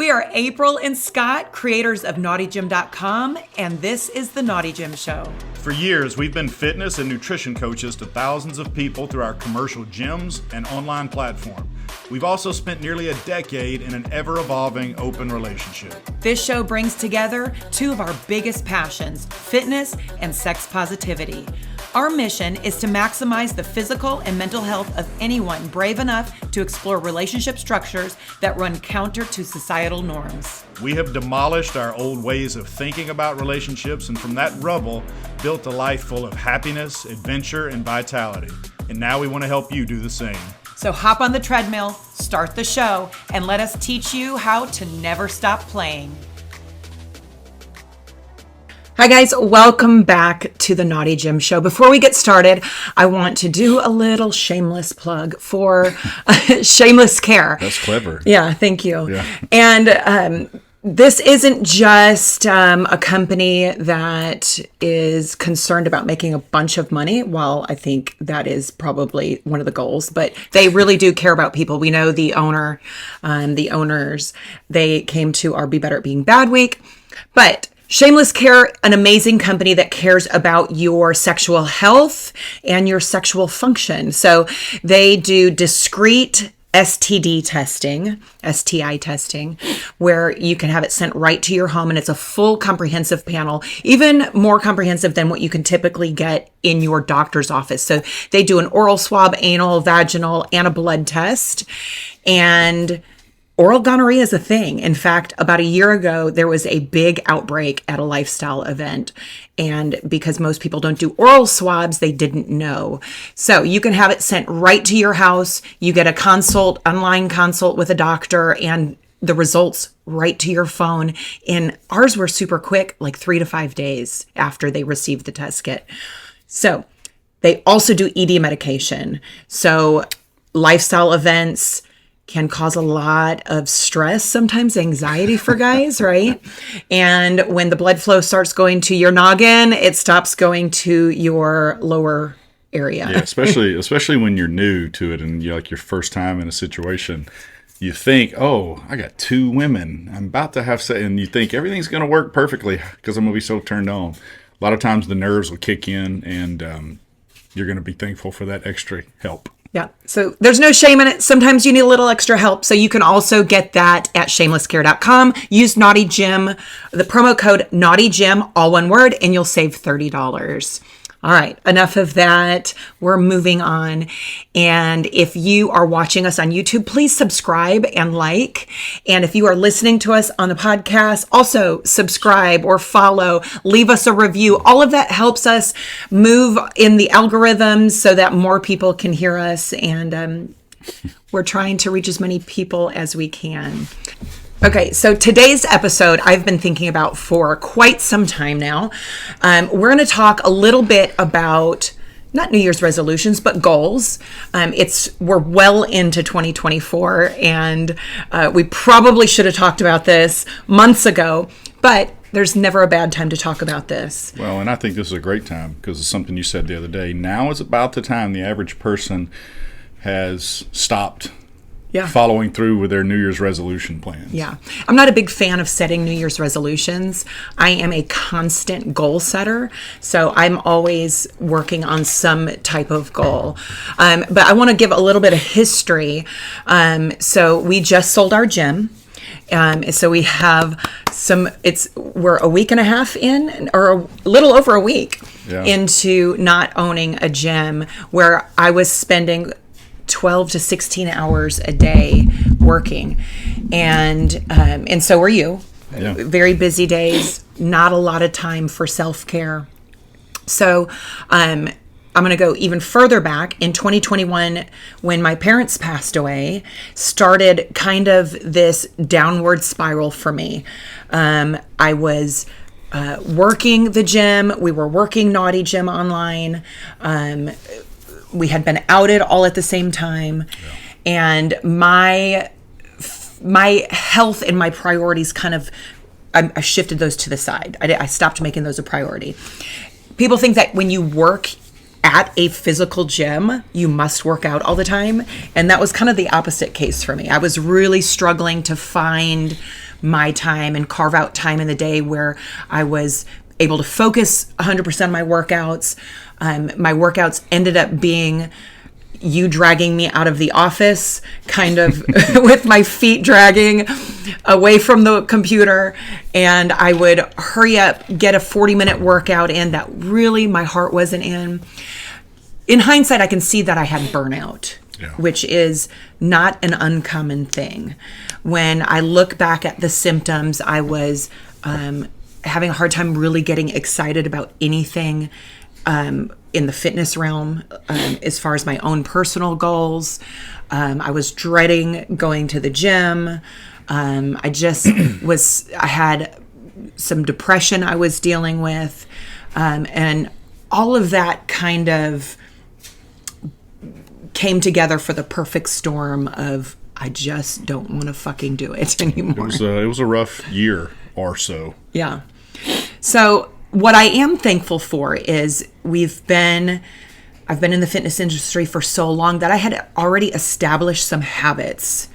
We are April and Scott, creators of naughtygym.com, and this is The Naughty Gym Show. For years, we've been fitness and nutrition coaches to thousands of people through our commercial gyms and online platform. We've also spent nearly a decade in an ever-evolving open relationship. This show brings together two of our biggest passions, fitness and sex positivity. Our mission is to maximize the physical and mental health of anyone brave enough to explore relationship structures that run counter to societal norms. We have demolished our old ways of thinking about relationships, and from that rubble, built a life full of happiness, adventure, and vitality. And now we want to help you do the same. So hop on the treadmill, start the show, and let us teach you how to never stop playing. Hi guys, welcome back to the Naughty Gym Show. Before we get started, I want to do a little shameless plug for Shameless Care. That's clever. Yeah, thank you. Yeah. And this isn't just a company that is concerned about making a bunch of money. Well, I think that is probably one of the goals, but they really do care about people. We know the owners, they came to our Be Better at Being Bad week, but Shameless Care, an amazing company that cares about your sexual health and your sexual function. So they do discreet STI testing, where you can have it sent right to your home, and it's a full comprehensive panel, even more comprehensive than what you can typically get in your doctor's office. So they do an oral swab, anal, vaginal, and a blood test. And oral gonorrhea is a thing. In fact, about a year ago, there was a big outbreak at a lifestyle event. And because most people don't do oral swabs, they didn't know. So you can have it sent right to your house. You get a online consult with a doctor, and the results right to your phone. And ours were super quick, like 3 to 5 days after they received the test kit. So they also do ED medication. So lifestyle events can cause a lot of stress, sometimes anxiety for guys, right? And when the blood flow starts going to your noggin, it stops going to your lower area. Yeah, especially when you're new to it and you're like your first time in a situation. You think, oh, I got 2 women. I'm about to have sex. And you think everything's going to work perfectly because I'm going to be so turned on. A lot of times the nerves will kick in, and you're going to be thankful for that extra help. Yeah. So there's no shame in it. Sometimes you need a little extra help. So you can also get that at shamelesscare.com. Use Naughty Gym, the promo code Naughty Gym, all one word, and you'll save $30. All right, enough of that. We're moving on. And if you are watching us on YouTube, please subscribe and like. And if you are listening to us on the podcast, also subscribe or follow, leave us a review. All of that helps us move in the algorithms so that more people can hear us. And we're trying to reach as many people as we can. Okay, so today's episode I've been thinking about for quite some time now. We're going to talk a little bit about not New Year's resolutions, but goals. We're well into 2024, and we probably should have talked about this months ago, but there's never a bad time to talk about this. Well, and I think this is a great time because it's something you said the other day. Now is about the time the average person has stopped following through with their New Year's resolution plans. Yeah. I'm not a big fan of setting New Year's resolutions. I am a constant goal setter. So I'm always working on some type of goal. But I want to give a little bit of history. So we just sold our gym. So we have we're a week and a half in, or a little over a week into not owning a gym, where I was spending 12 to 16 hours a day working. And so were you. Yeah. Very busy days, not a lot of time for self-care. So I'm going to go even further back. In 2021, when my parents passed away, started kind of this downward spiral for me. I was working the gym. We were working Naughty Gym online. We had been outed all at the same time. And my health and my priorities I shifted those to the side. I stopped making those a priority. People think that when you work at a physical gym, you must work out all the time. And that was kind of the opposite case for me. I was really struggling to find my time and carve out time in the day where I was able to focus 100% on my workouts. My workouts ended up being you dragging me out of the office, kind of with my feet dragging away from the computer. And I would hurry up, get a 40-minute workout in that really my heart wasn't in. In hindsight, I can see that I had burnout, which is not an uncommon thing. When I look back at the symptoms, I was having a hard time really getting excited about anything in the fitness realm, as far as my own personal goals. I was dreading going to the gym. I had some depression I was dealing with. And all of that kind of came together for the perfect storm of, I just don't want to fucking do it anymore. It was a rough year or so. Yeah. So what I am thankful for is I've been in the fitness industry for so long that I had already established some habits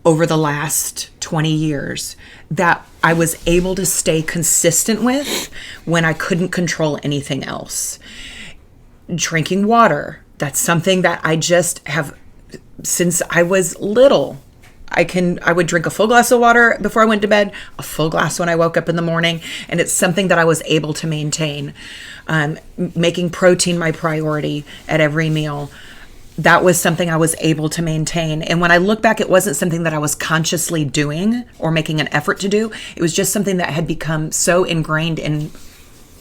over the last 20 years that I was able to stay consistent with when I couldn't control anything else. Drinking water, that's something that I just have since I was little. I would drink a full glass of water before I went to bed, a full glass when I woke up in the morning, and it's something that I was able to maintain. Making protein my priority at every meal, that was something I was able to maintain. And when I look back, it wasn't something that I was consciously doing or making an effort to do. It was just something that had become so ingrained in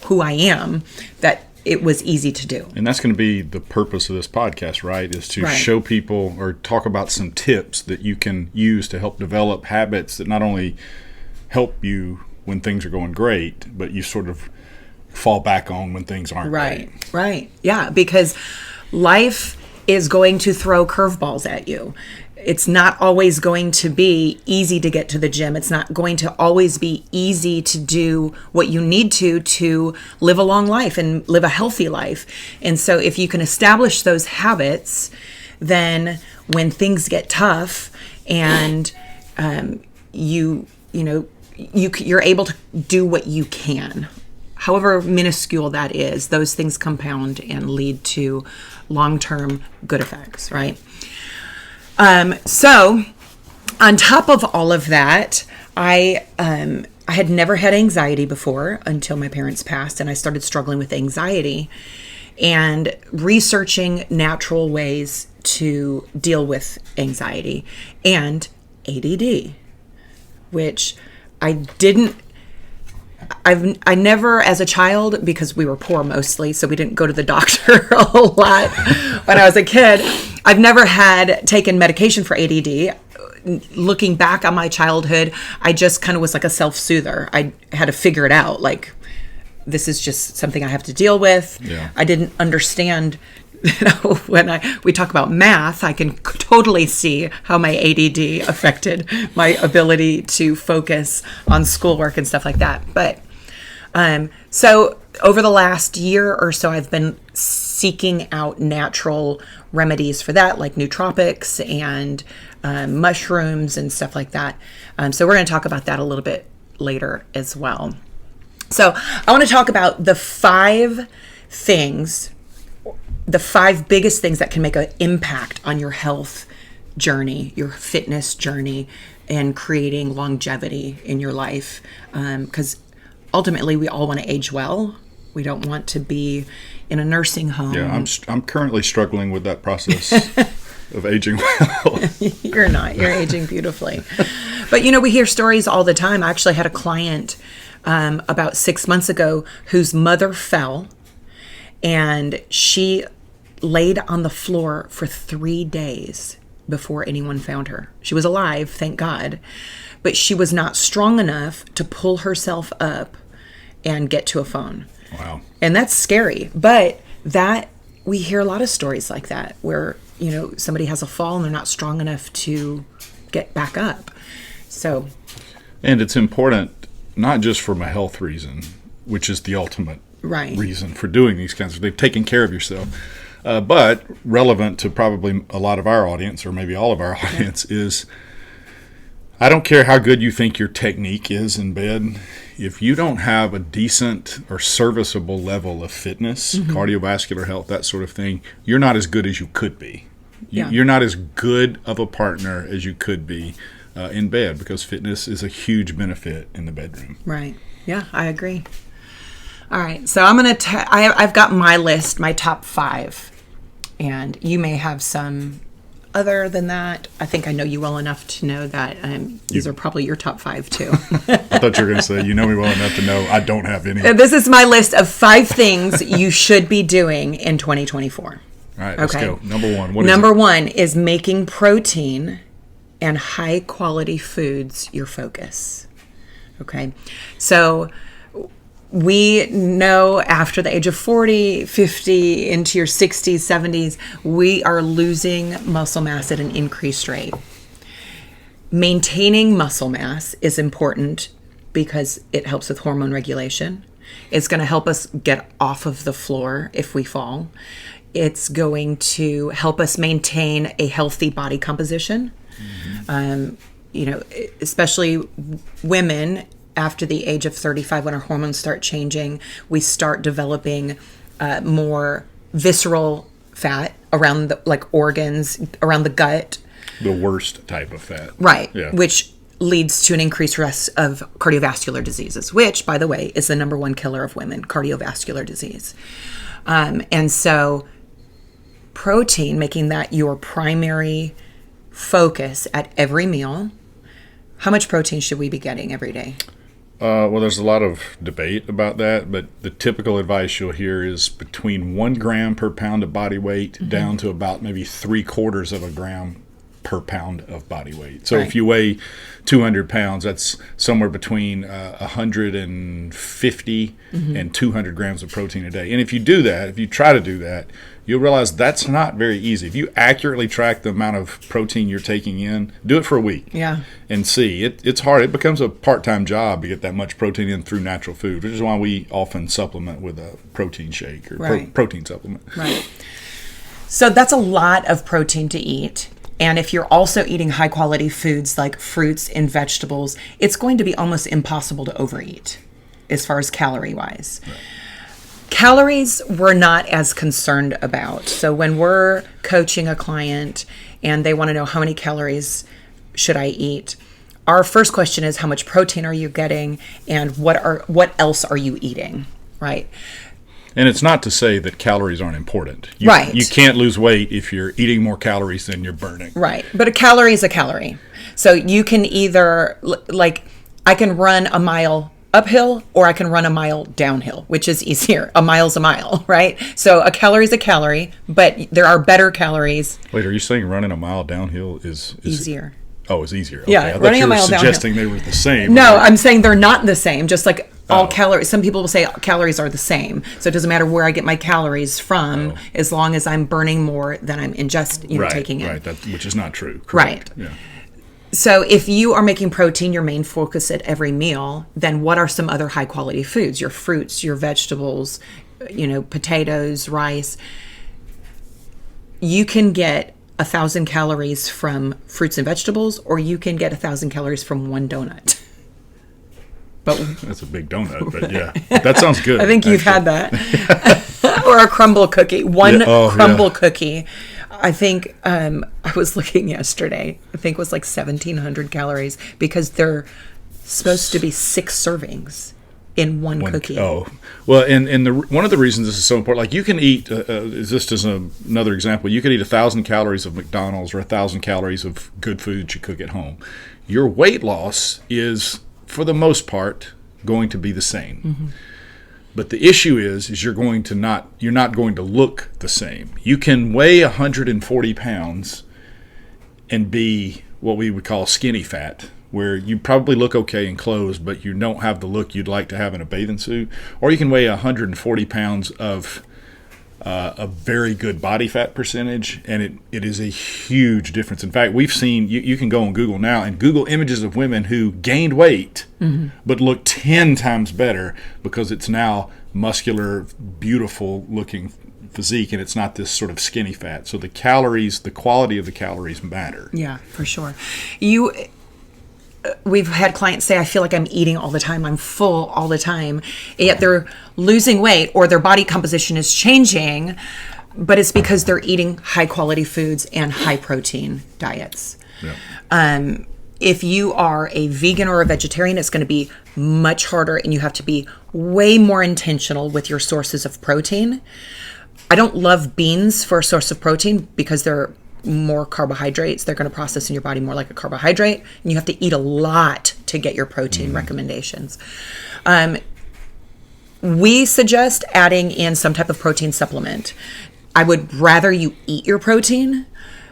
who I am that it was easy to do. And that's going to be the purpose of this podcast, right? Is to show people or talk about some tips that you can use to help develop habits that not only help you when things are going great, but you sort of fall back on when things aren't great. Right. Yeah, because life is going to throw curveballs at you. It's not always going to be easy to get to the gym. It's not going to always be easy to do what you need to live a long life and live a healthy life. And so if you can establish those habits, then when things get tough and you're able to do what you can, however minuscule that is, those things compound and lead to long-term good effects, right? So on top of all of that, I had never had anxiety before until my parents passed, and I started struggling with anxiety and researching natural ways to deal with anxiety and ADD, which I never, as a child, because we were poor mostly, so we didn't go to the doctor a lot when I was a kid, I've never had taken medication for ADD. Looking back on my childhood, I just kind of was like a self-soother. I had to figure it out. Like, this is just something I have to deal with. Yeah. I didn't understand, when we talk about math, I can totally see how my ADD affected my ability to focus on schoolwork and stuff like that. But so over the last year or so, I've been seeking out natural remedies for that, like nootropics and mushrooms and stuff like that. So we're going to talk about that a little bit later as well. So I want to talk about the five biggest things that can make an impact on your health journey, your fitness journey, and creating longevity in your life. Because ultimately, we all want to age well. We don't want to be in a nursing home. Yeah, I'm currently struggling with that process of aging well. You're not. You're aging beautifully. But, we hear stories all the time. I actually had a client about 6 months ago whose mother fell, and she laid on the floor for 3 days before anyone found her. She was alive, thank God, but she was not strong enough to pull herself up and get to a phone. Wow. And that's scary. But we hear a lot of stories like that where, somebody has a fall and they're not strong enough to get back up. And it's important, not just from a health reason, which is the ultimate reason for doing these kinds of. They've taken care of yourself. But relevant to probably a lot of our audience, or maybe all of our audience, is I don't care how good you think your technique is in bed. If you don't have a decent or serviceable level of fitness, cardiovascular health, that sort of thing, you're not as good as you could be. You're not as good of a partner as you could be in bed, because fitness is a huge benefit in the bedroom. Right. Yeah, I agree. All right. So I'm going to, I've got my list, my top 5. And you may have some other than that. I think I know you well enough to know that these are probably your top 5 too. I thought you were going to say, you know me well enough to know I don't have any. This is my list of 5 things you should be doing in 2024. All right, let's go. Number 1. Number 1 is making protein and high quality foods your focus. Okay. So we know after the age of 40, 50, into your 60s, 70s, we are losing muscle mass at an increased rate. Maintaining muscle mass is important because it helps with hormone regulation. It's going to help us get off of the floor if we fall. It's going to help us maintain a healthy body composition. Especially women after the age of 35, when our hormones start changing, we start developing more visceral fat around the organs, around the gut. The worst type of fat. Right. Yeah. Which leads to an increased risk of cardiovascular diseases, which, by the way, is the number 1 killer of women, cardiovascular disease. And so protein, making that your primary focus at every meal. How much protein should we be getting every day? Well, there's a lot of debate about that, but the typical advice you'll hear is between 1 gram per pound of body weight down to about maybe 3/4 of a gram per pound of body weight. So if you weigh 200 pounds, that's somewhere between 150 and 200 grams of protein a day. And if you do that, if you try to do that, you'll realize that's not very easy. If you accurately track the amount of protein you're taking in, do it for a week. Yeah. And see. It's hard. It becomes a part-time job to get that much protein in through natural food, which is why we often supplement with a protein shake or protein supplement. Right. So that's a lot of protein to eat. And if you're also eating high quality foods like fruits and vegetables, it's going to be almost impossible to overeat as far as calorie wise. Right. Calories we're not as concerned about. So when we're coaching a client and they want to know how many calories should I eat, our first question is how much protein are you getting and what else are you eating, right? And it's not to say that calories aren't important. Right. You can't lose weight if you're eating more calories than you're burning. Right. But a calorie is a calorie. So you can either, I can run a mile uphill or I can run a mile downhill, which is easier. A mile's a mile, right? So a calorie is a calorie, but there are better calories. Wait, are you saying running a mile downhill is easier? Oh, it's easier. Okay. Yeah, I thought running you a were mile suggesting downhill. they were the same. No, I'm saying they're not the same. Just like all calories. Some people will say calories are the same. So it doesn't matter where I get my calories from, as long as I'm burning more than I'm taking in. Right, which is not true. Right. Correct. Yeah. So if you are making protein your main focus at every meal, then what are some other high quality foods? Your fruits, your vegetables, potatoes, rice. You can get 1,000 calories from fruits and vegetables, or you can get 1,000 calories from one donut. But that's a big donut, but yeah, that sounds good. I think you've had that. Or a crumble cookie. One crumble cookie. I think I was looking yesterday. I think it was like 1,700 calories because they're supposed to be 6 servings in one cookie. Oh, well, and one of the reasons this is so important, like you can eat, just as another example, you could eat 1,000 calories of McDonald's or 1,000 calories of good food you cook at home. Your weight loss is, for the most part, going to be the same. Mm-hmm. But the issue is you're not going to look the same. You can weigh 140 pounds and be what we would call skinny fat, where you probably look okay in clothes, but you don't have the look you'd like to have in a bathing suit. Or you can weigh 140 pounds of a very good body fat percentage, and it is a huge difference. In fact, we've seen, you can go on Google now and Google images of women who gained weight but look 10 times better because it's now muscular, beautiful looking physique, and it's not this sort of skinny fat. So the quality of the calories matter. Yeah, for sure. We've had clients say, I feel like I'm eating all the time, I'm full all the time, yet they're losing weight or their body composition is changing, but it's because they're eating high quality foods and high protein diets. Yeah. If you are a vegan or a vegetarian, it's going to be much harder, and you have to be way more intentional with your sources of protein. I don't love beans for a source of protein because they're more carbohydrates. They're going to process in your body more like a carbohydrate, and you have to eat a lot to get your protein recommendations. We suggest adding in some type of protein supplement. I would rather you eat your protein,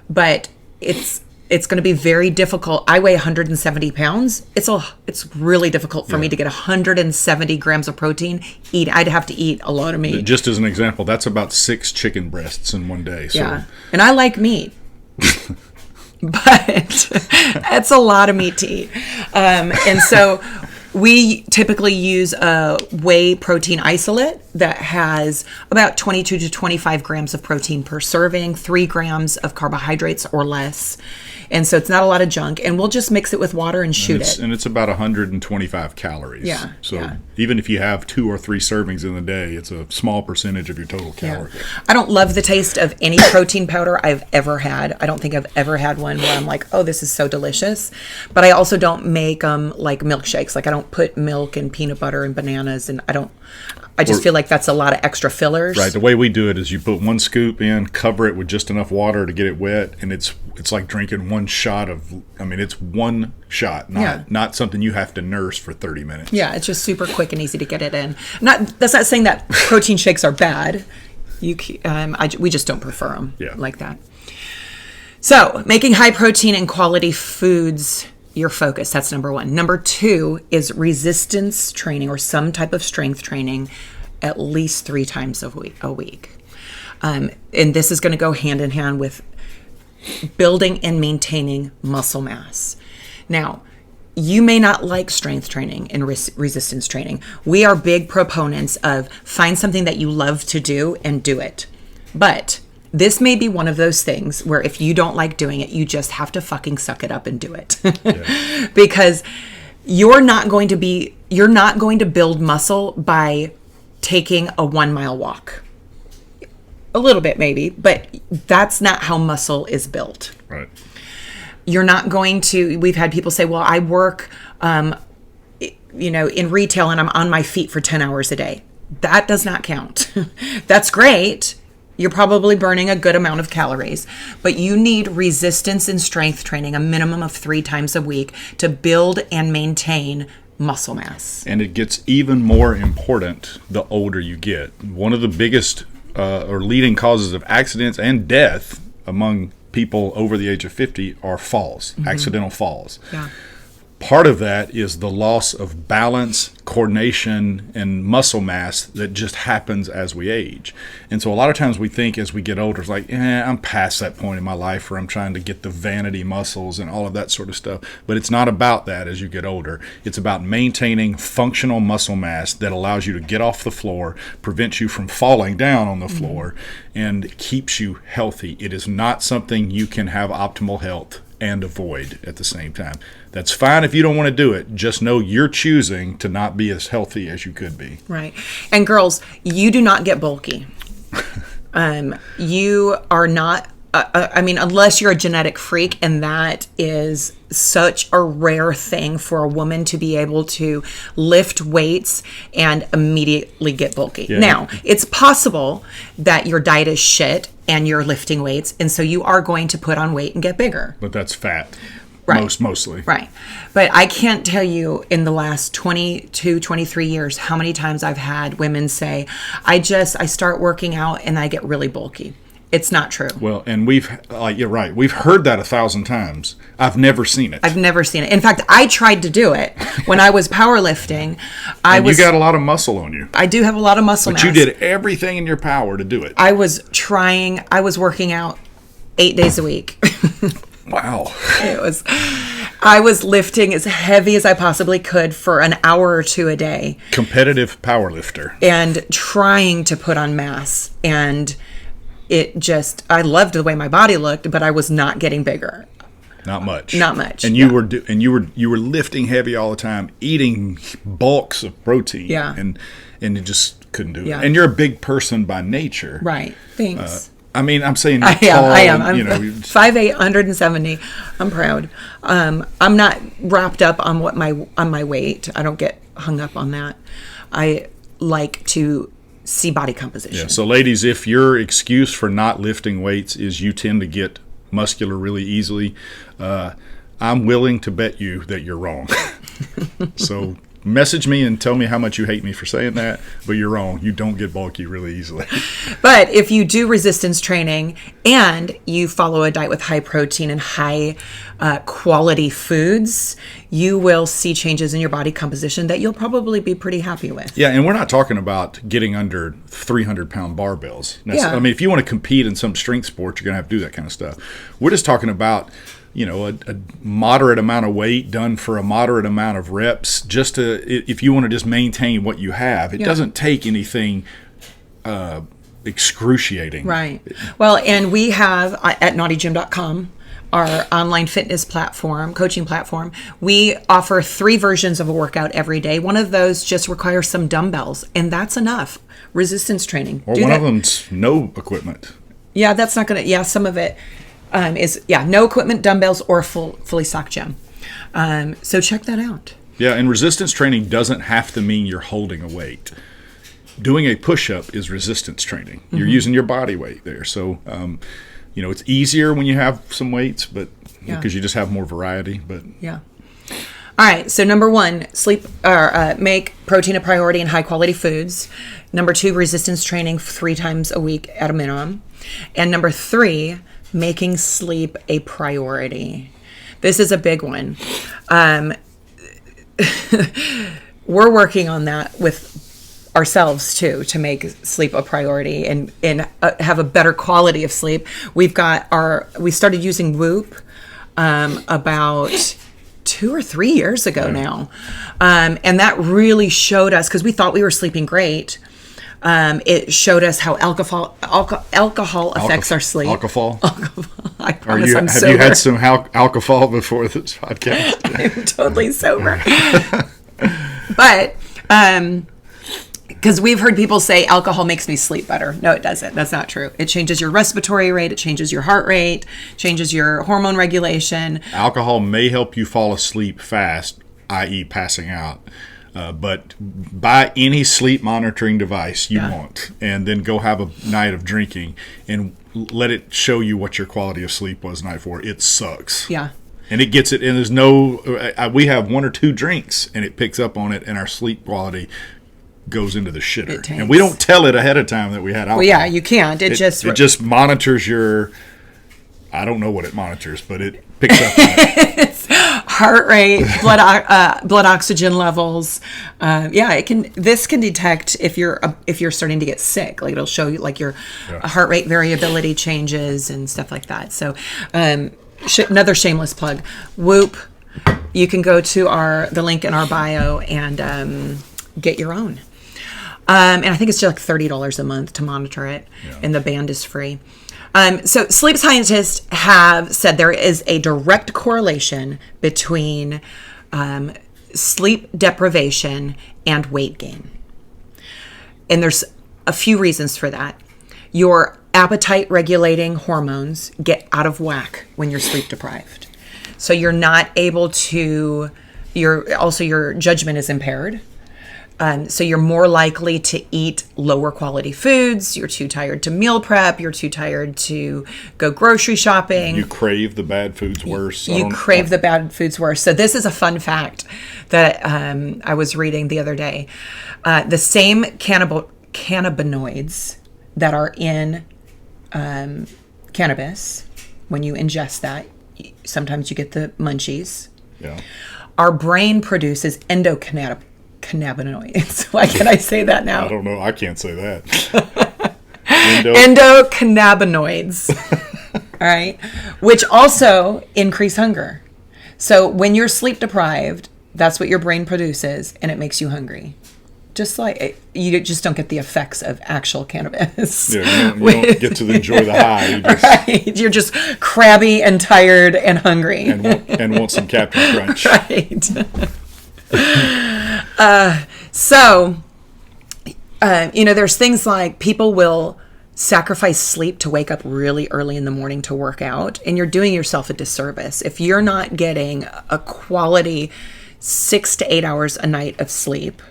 but it's going to be very difficult. I weigh 170 pounds. It's really difficult for me to get 170 grams of protein. I'd have to eat a lot of meat. Just as an example, that's about 6 chicken breasts in one day. So. Yeah, and I like meat. But that's a lot of meat to eat. And so we typically use a whey protein isolate that has about 22 to 25 grams of protein per serving, 3 grams of carbohydrates or less. And so it's not a lot of junk. And we'll just mix it with water and shoot it. And it's about 125 calories. Yeah. So even if you have 2 or 3 servings in the day, it's a small percentage of your total calories. Yeah. I don't love the taste of any protein powder I've ever had. I don't think I've ever had one where I'm like, oh, this is so delicious. But I also don't make like milkshakes. Like I don't put milk and peanut butter and bananas, and I just feel like that's a lot of extra fillers. Right. The way we do it is you put 1 scoop in, cover it with just enough water to get it wet, and it's like drinking 1 shot it's 1 shot, not something you have to nurse for 30 minutes. Yeah, it's just super quick and easy to get it in. That's not saying that protein shakes are bad. We just don't prefer them like that. So, making high protein and quality foods your focus. That's number 1. Number 2 is resistance training or some type of strength training at least 3 times a week. And this is going to go hand in hand with building and maintaining muscle mass. Now, you may not like strength training and resistance training. We are big proponents of find something that you love to do and do it. But this may be one of those things where if you don't like doing it, you just have to fucking suck it up and do it. Because you're not going to build muscle by taking a 1-mile walk. A little bit maybe, but that's not how muscle is built. Right. You're not going to, we've had people say, well, I work, in retail and I'm on my feet for 10 hours a day. That does not count. That's great. You're probably burning a good amount of calories, but you need resistance and strength training, a minimum of 3 times a week to build and maintain muscle mass. And it gets even more important the older you get. One of the biggest or leading causes of accidents and death among people over the age of 50 are falls, accidental falls. Yeah. Part of that is the loss of balance, coordination, and muscle mass that just happens as we age. And so a lot of times we think as we get older, it's like, I'm past that point in my life where I'm trying to get the vanity muscles and all of that sort of stuff. But it's not about that as you get older. It's about maintaining functional muscle mass that allows you to get off the floor, prevents you from falling down on the floor, and keeps you healthy. It is not something you can have optimal health and avoid at the same time. That's fine if you don't want to do it. Just know you're choosing to not be as healthy as you could be. Right. And girls, you do not get bulky. You are not, unless you're a genetic freak, and that is such a rare thing for a woman to be able to lift weights and immediately get bulky. Yeah. Now, it's possible that your diet is shit and you're lifting weights, and so you are going to put on weight and get bigger. But that's fat. Right. Mostly. Right. But I can't tell you in the last 22, 23 years how many times I've had women say, I start working out and I get really bulky. It's not true. Well, and you're right. We've heard that 1,000 times. I've never seen it. I've never seen it. In fact, I tried to do it when I was powerlifting. You got a lot of muscle on you. I do have a lot of muscle mass. But you did everything in your power to do it. I was working out 8 days a week. Wow. I was lifting as heavy as I possibly could for an hour or two a day. Competitive power lifter. And trying to put on mass. And I loved the way my body looked, but I was not getting bigger. Not much. And you were lifting heavy all the time, eating bulks of protein. Yeah. And you just couldn't do it. Yeah. And you're a big person by nature. Right. Thanks. I mean, I'm saying I am. I'm you know, 5'8", 170. I'm proud. I'm not wrapped up on my weight. I don't get hung up on that. I like to see body composition. Yeah. So, ladies, if your excuse for not lifting weights is you tend to get muscular really easily, I'm willing to bet you that you're wrong. So message me and tell me how much you hate me for saying that, but you're wrong. You don't get bulky really easily. But if you do resistance training and you follow a diet with high protein and high quality foods, you will see changes in your body composition that you'll probably be pretty happy with. Yeah, and we're not talking about getting under 300-pound barbells. Yeah. I mean, if you want to compete in some strength sport, you're going to have to do that kind of stuff. We're just talking about, you know, a moderate amount of weight done for a moderate amount of reps, just if you want to just maintain what you have. It doesn't take anything excruciating. Right. Well, and we have at naughtygym.com, our online fitness platform, coaching platform, we offer 3 versions of a workout every day. One of those just requires some dumbbells, and that's enough. Resistance training. Or one of them's no equipment. Yeah, that's not going to, some of it is no equipment, dumbbells, or a fully stocked gym. So check that out. Yeah, and resistance training doesn't have to mean you're holding a weight. Doing a push-up is resistance training. You're using your body weight there. So, you know, it's easier when you have some weights, but because you just have more variety. But yeah. All right. So number 1, make protein a priority and high-quality foods. Number 2, resistance training 3 times a week at a minimum. And number 3, making sleep a priority. This is a big one. We're working on that with ourselves too, to make sleep a priority and have a better quality of sleep. We started using Whoop about 2 or 3 years ago now. And that really showed us, because we thought we were sleeping great. It showed us how alcohol affects our sleep. Alcohol? I promise I'm sober. Have you had some alcohol before this podcast? I'm totally sober. But, because we've heard people say alcohol makes me sleep better. No, it doesn't. That's not true. It changes your respiratory rate. It changes your heart rate, changes your hormone regulation. Alcohol may help you fall asleep fast, i.e. passing out. But buy any sleep monitoring device you want, and then go have a night of drinking and let it show you what your quality of sleep was the night before. It sucks. Yeah. And it gets it, and there's no, we have 1 or 2 drinks, and it picks up on it, and our sleep quality goes into the shitter. And we don't tell it ahead of time that we had alcohol. Well, yeah, you can't. It just monitors your, I don't know what it monitors, but it picks up on it. Heart rate, blood oxygen levels. This can detect if you're starting to get sick. Like, it'll show you like your heart rate variability changes and stuff like that. So another shameless plug, Whoop. You can go to the link in our bio and get your own. And I think it's just like $30 a month to monitor it, and the band is free. So sleep scientists have said there is a direct correlation between sleep deprivation and weight gain. And there's a few reasons for that. Your appetite regulating hormones get out of whack when you're sleep deprived. So you're not able to, your judgment is impaired. So you're more likely to eat lower quality foods. You're too tired to meal prep. You're too tired to go grocery shopping. You crave the bad foods worse. The bad foods worse. So this is a fun fact that I was reading the other day. The same cannabinoids that are in cannabis, when you ingest that, sometimes you get the munchies. Yeah. Our brain produces endocannabinoids. Why can I say that now? I don't know. I can't say that. Endocannabinoids. All right. Which also increase hunger. So when you're sleep deprived, that's what your brain produces, and it makes you hungry. Just like you just don't get the effects of actual cannabis. Yeah, you don't get to enjoy the high. You're just crabby and tired and hungry. And want some Captain Crunch. Right. There's things like people will sacrifice sleep to wake up really early in the morning to work out, and you're doing yourself a disservice. If you're not getting a quality 6 to 8 hours a night of sleep,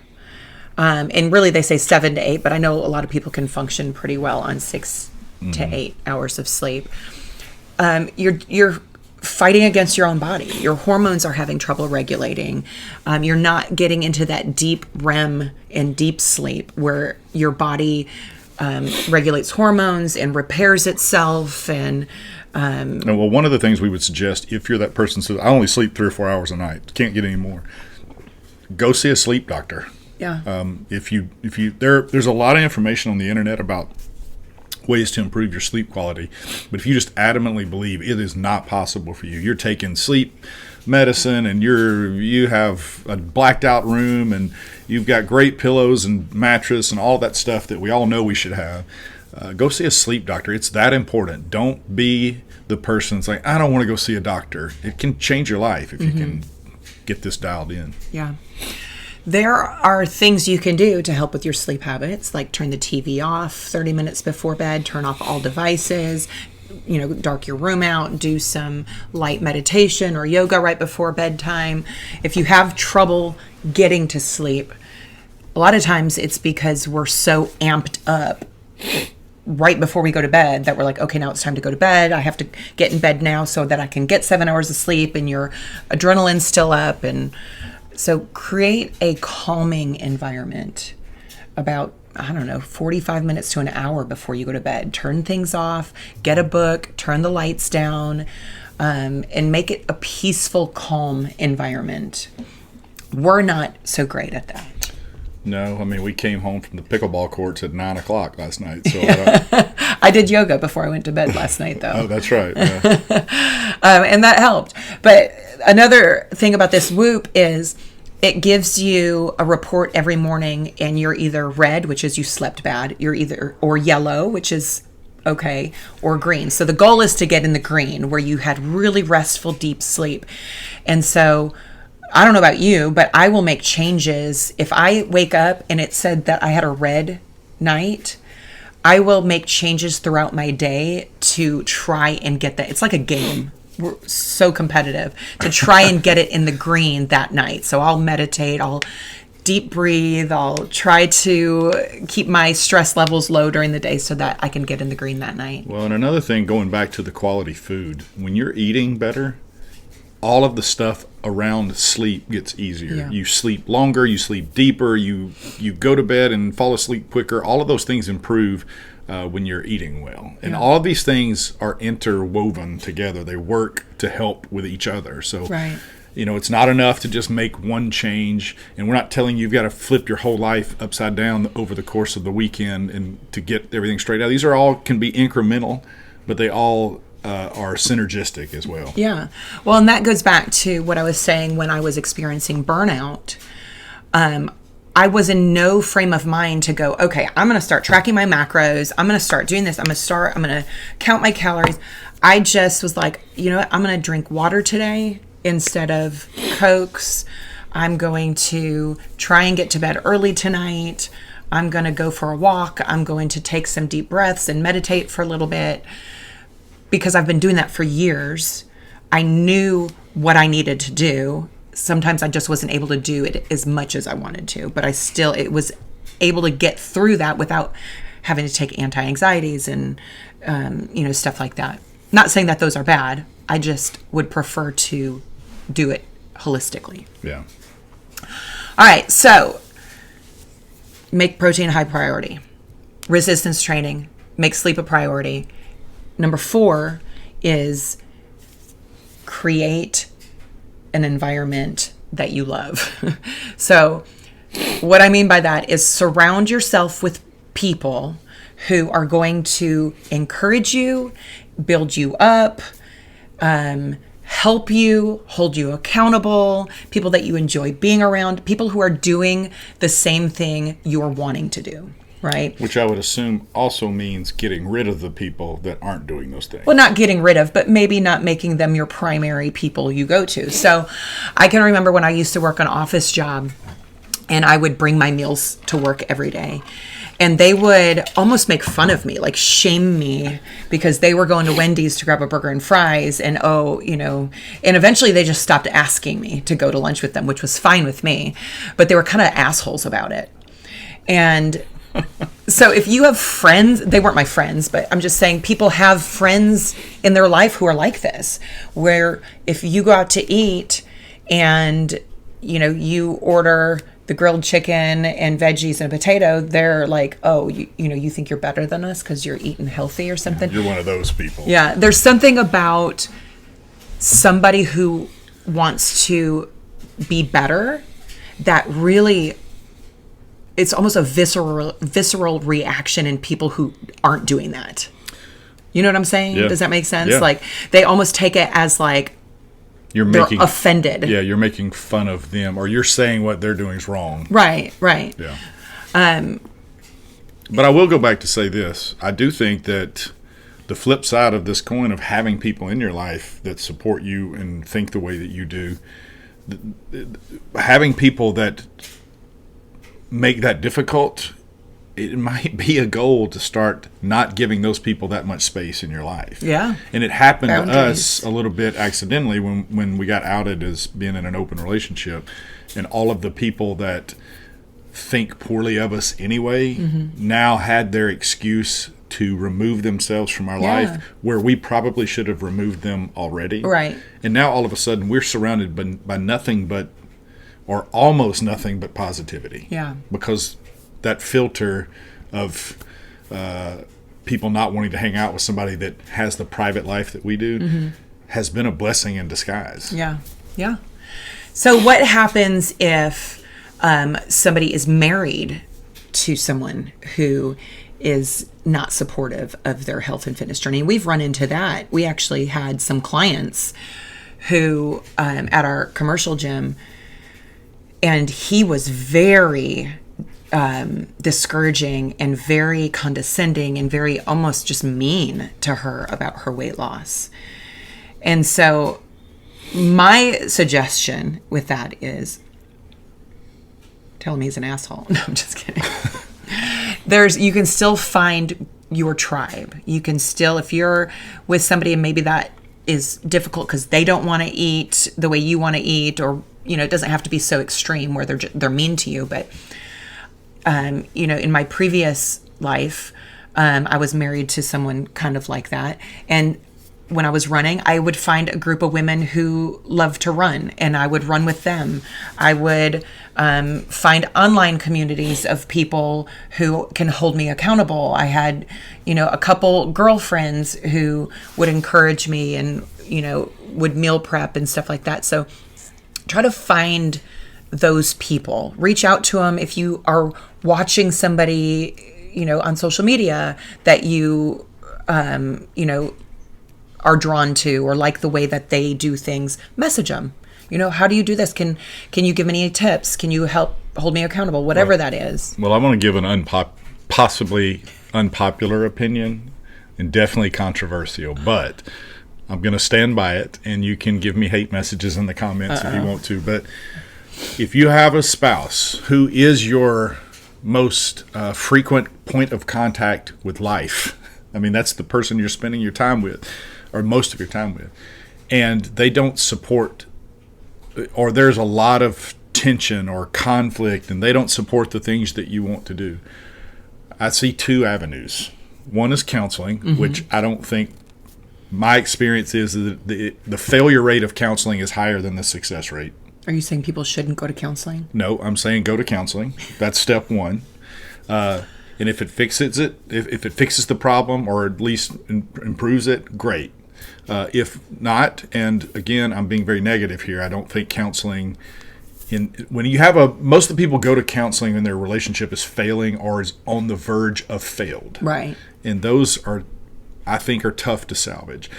and really they say 7 to 8, but I know a lot of people can function pretty well on 6 to 8 hours of sleep. You're fighting against your own body. Your hormones are having trouble regulating. You're not getting into that deep REM and deep sleep where your body regulates hormones and repairs itself. And well, one of the things we would suggest, if you're that person says, I only sleep 3 or 4 hours a night, can't get any more, go see a sleep doctor. Yeah. There's a lot of information on the internet about ways to improve your sleep quality, but if you just adamantly believe it is not possible for you, you're taking sleep medicine and you have a blacked out room and you've got great pillows and mattress and all that stuff that we all know we should have, go see a sleep doctor. It's that important. Don't be the person that's like, I don't want to go see a doctor. It can change your life if you can get this dialed in. Yeah. There are things you can do to help with your sleep habits, like turn the TV off 30 minutes before bed, turn off all devices, dark your room out, do some light meditation or yoga right before bedtime. If you have trouble getting to sleep, a lot of times it's because we're so amped up right before we go to bed that we're like, okay, now it's time to go to bed. I have to get in bed now so that I can get 7 hours of sleep, and your adrenaline's still up. And so create a calming environment about, 45 minutes to an hour before you go to bed. Turn things off, get a book, turn the lights down, and make it a peaceful, calm environment. We're not so great at that. No, we came home from the pickleball courts at 9 o'clock last night. So I did yoga before I went to bed last night, though. Oh, that's right. Yeah. And that helped. But another thing about this Whoop is it gives you a report every morning, and you're either red, which is you slept bad, or yellow, which is okay, or green. So the goal is to get in the green where you had really restful, deep sleep. And so I don't know about you, but I will make changes. If I wake up and it said that I had a red night, I will make changes throughout my day to try and get that. It's like a game. We're so competitive to try and get it in the green that night. So I'll meditate, I'll deep breathe, I'll try to keep my stress levels low during the day so that I can get in the green that night. Well, and another thing, going back to the quality food, when you're eating better, all of the stuff around sleep gets easier. Yeah. You sleep longer, you sleep deeper, you go to bed and fall asleep quicker. All of those things improve when you're eating well. And all of these things are interwoven together. They work to help with each other. So, right. It's not enough to just make one change. And we're not telling you you've got to flip your whole life upside down over the course of the weekend and to get everything straight out. These are all can be incremental, but they all are synergistic as well. Yeah. Well, and that goes back to what I was saying when I was experiencing burnout. I was in no frame of mind to go, okay, I'm going to start tracking my macros. I'm going to start doing this. I'm going to count my calories. I just was like, you know what? I'm going to drink water today instead of Cokes. I'm going to try and get to bed early tonight. I'm going to go for a walk. I'm going to take some deep breaths and meditate for a little bit. Because I've been doing that for years. I knew what I needed to do. Sometimes I just wasn't able to do it as much as I wanted to, but it was able to get through that without having to take anti-anxieties and, stuff like that. Not saying that those are bad. I just would prefer to do it holistically. Yeah. All right. So make protein a high priority. Resistance training, make sleep a priority, number 4 is create an environment that you love. So what I mean by that is surround yourself with people who are going to encourage you, build you up, help you, hold you accountable, people that you enjoy being around, people who are doing the same thing you're wanting to do, right? Which I would assume also means getting rid of the people that aren't doing those things. Well, not getting rid of, but maybe not making them your primary people you go to. So I can remember when I used to work an office job and I would bring my meals to work every day. And they would almost make fun of me, like shame me, because they were going to Wendy's to grab a burger and fries. And, and eventually they just stopped asking me to go to lunch with them, which was fine with me. But they were kind of assholes about it. And so if you have friends, they weren't my friends, but I'm just saying people have friends in their life who are like this, where if you go out to eat and, you order the grilled chicken and veggies and a potato, they're like, oh, you think you're better than us because you're eating healthy or something. You're one of those people. Yeah. There's something about somebody who wants to be better that really, it's almost a visceral reaction in people who aren't doing that. You know what I'm saying? Yeah. Does that make sense? Yeah. Like they almost take it as like, they're offended. Yeah, you're making fun of them, or you're saying what they're doing is wrong. Right. Yeah. But I will go back to say this. I do think that the flip side of this coin of having people in your life that support you and think the way that you do, having people that make that difficult, it might be a goal to start not giving those people that much space in your life. Yeah. And it happened Boundaries. to us a little bit accidentally when we got outed as being in an open relationship, and all of the people that think poorly of us anyway now had their excuse to remove themselves from our life, where we probably should have removed them already. Right. And now all of a sudden we're surrounded by nothing but, or almost nothing but positivity. Yeah. Because that filter of people not wanting to hang out with somebody that has the private life that we do has been a blessing in disguise. Yeah. Yeah. So what happens if somebody is married to someone who is not supportive of their health and fitness journey? And we've run into that. We actually had some clients who at our commercial gym, and he was very discouraging and very condescending and very almost just mean to her about her weight loss. And so my suggestion with that is tell him he's an asshole. No, I'm just kidding. You can still find your tribe. You can still, if you're with somebody and maybe that is difficult because they don't want to eat the way you want to eat, or, it doesn't have to be so extreme where they're mean to you, but in my previous life, I was married to someone kind of like that. And when I was running, I would find a group of women who love to run, and I would run with them. I would find online communities of people who can hold me accountable. I had, a couple girlfriends who would encourage me and, would meal prep and stuff like that. So try to find those people. Reach out to them if you are watching somebody, on social media that you, are drawn to or like the way that they do things. Message them. How do you do this? Can you give me any tips? Can you help hold me accountable? Whatever that is. Well, I want to give an possibly unpopular opinion, and definitely controversial, but I'm going to stand by it, and you can give me hate messages in the comments if you want to. But if you have a spouse who is your most frequent point of contact with life, I mean, that's the person you're spending your time with, or most of your time with, and they don't support, or there's a lot of tension or conflict, and they don't support the things that you want to do, I see two avenues. One is counseling, which I don't think, my experience is that the failure rate of counseling is higher than the success rate. Are you saying people shouldn't go to counseling? No, I'm saying go to counseling. That's step one. And if it fixes it, if it fixes the problem or at least improves it, great. If not, and again, I'm being very negative here, I don't think counseling, when you have most of the people go to counseling when their relationship is failing or is on the verge of failed. Right. And those are, I think, are tough to salvage.